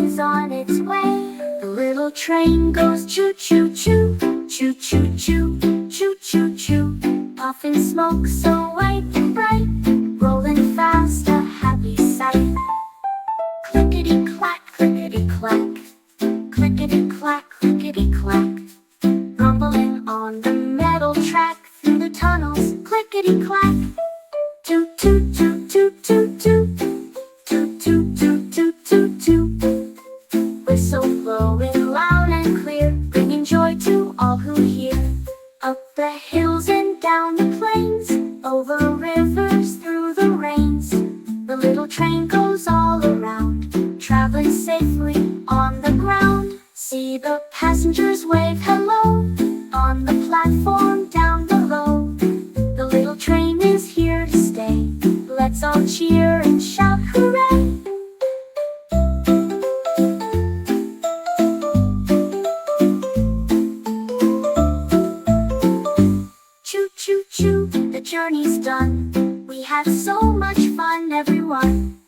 is on its way. The little train goes choo-choo-choo, choo-choo-choo, choo-choo-choo. Puffing smoke so white and bright, rolling fast, a happy sight. Clickety-clack, clickety-clack, clickety-clack, clickety-clack. Rumbling on the metal track through the tunnels, clickety-clack. Toot toot toot toot toot toot, toot toot toot toot toot toot. Whistle blowing loud and clear, bringing joy to all who hear. Up the hills and down the plains, over rivers, through the rains. The little train goes all around, traveling safely on the ground. See the passengers wave hello, on the platform down below. The little train is here to stay, let's all cheer and shout hooray! Choo-choo-choo, the journey's done. We had so much fun, everyone.